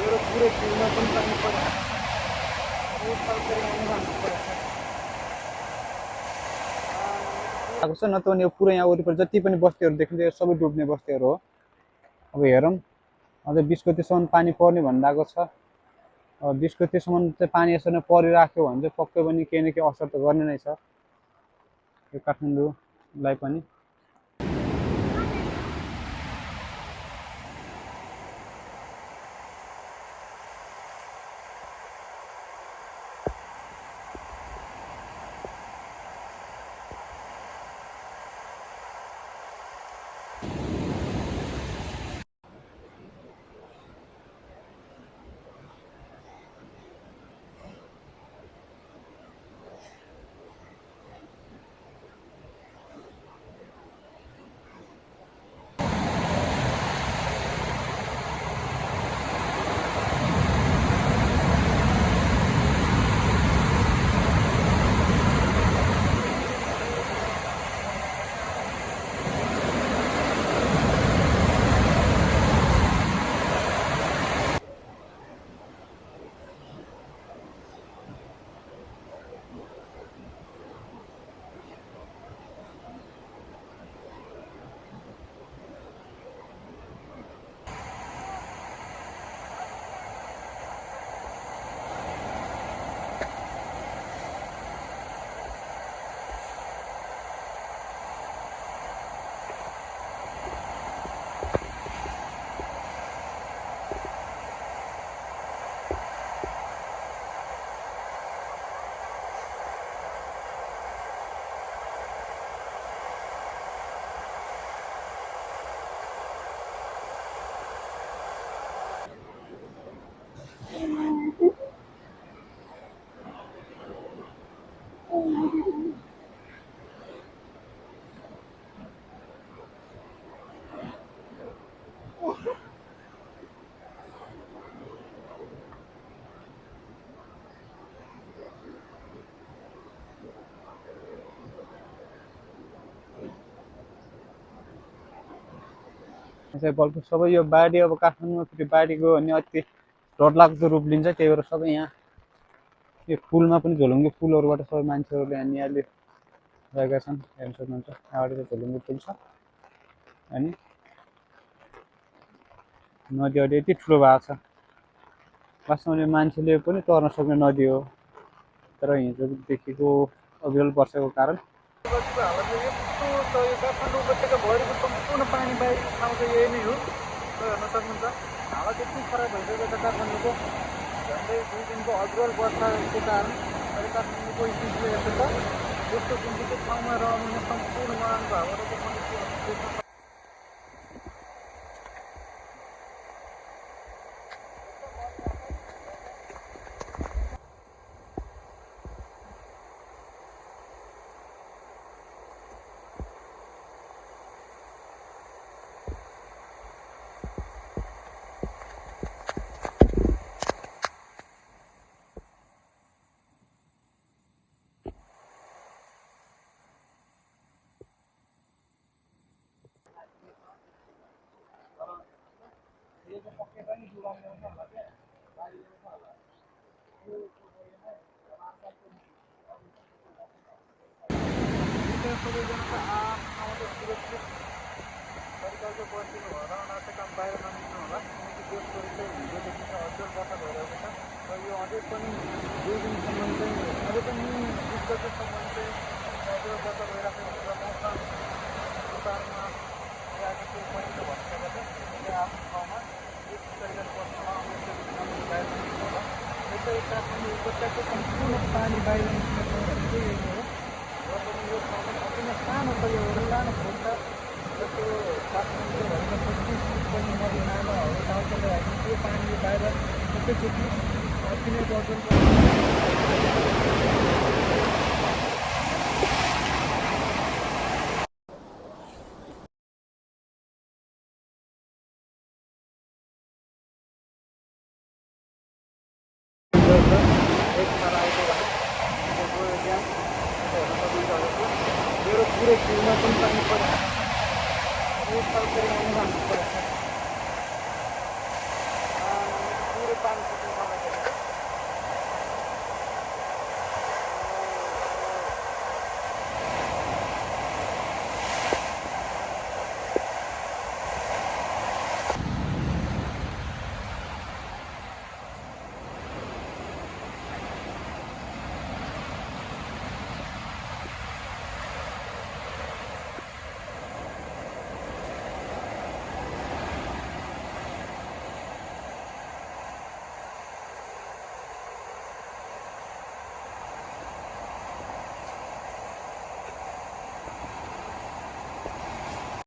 मेरो पुरै फिल्डमा पनि पानी परेको छ। यो सरकारी अनुदान परेको छ नत्र भने यो पुरै यहाँ वरिपरि जति पनि बस्तीहरू देखिन्छ सबै डुब्ने बस्तीहरू हो। अब हेरौँ अझै 20 गतिसम्म पानी पर्ने भनिरहेको छ। अब 20 गतिसम्म चाहिँ पानी यसरी नै परिराख्यो भने चाहिँ पक्कै पनि केही न केही असर त गर्ने नै छ यो काठमाडौँलाई पनि। बल्ल सबै यो बाढी अब काठमाडौँमा फेरि बाढीको अनि अति डरलाग्दो रूप लिन्छ। त्यही भएर सबै यहाँ यो पुलमा पनि झोलुङ्गे पुलहरूबाट सबै मान्छेहरूले यहाँ नियाली रहेका छन्। हेर्न सक्नुहुन्छ यहाँबाट चाहिँ झोलुङ्गे पुल छ अनि नदी अहिले यति ठुलो भएको छ। वास्तवमा मान्छेले पनि तर्न सक्ने नदी हो तर हिजोदेखिको अविरल वर्षाको कारण काठमाडौँ उपत्यकाभरिको सम्पूर्ण पानी बाहिर ठाउँ चाहिँ यही नै हो। हेर्न सक्नुहुन्छ हालत यति खराब भइसकेको छ काठमाडौँको। झन्डै 2 दिनको अविरल वर्षाको कारण अहिले काठमाडौँको स्थिति यस्तो छ। यस्तो जुन ठाउँमा रहनुहुने सम्पूर्ण महानुभावहरूको पनि सबैजनाको आउँदा सुरक्षित तरिकाले बसिनु होला उनीहरू काम बाहिर ननिस्कनु होला। किनकि देशभरि चाहिँ हिजोदेखि चाहिँ अझै वर्षा भइरहेको छ र यो अझै पनि 2 दिनसम्म चाहिँ अझै पनि 20 गतिसम्म चाहिँ अझै वर्षा भइरहेको छ। मौसम उतारमा आएको पहिलो भनिसकेको छ। त्यसले आफ्नो ठाउँमा यस तरिकाले बस्नुमा बाहिर ननिस्कनु होला। यसै काठमाडौँ उपत्यकाको सम्पूर्ण पानी बाहिर निस्कनु भनेको यही हो। र पनि यो ठाउँमा अति नै सानो छ। यो एउटा सानो खोल छ र त्यो काठमाडौँभरिमा 25 फिट पनि नदी नालाहरू टाउकोले होइन त्यो पानी बाहिर एकैचोटि अति नै बढ्छ। मेरो पुरै फिल्डमा पनि पानी परेको छ। यो सरकारी अनुदान परेको छ।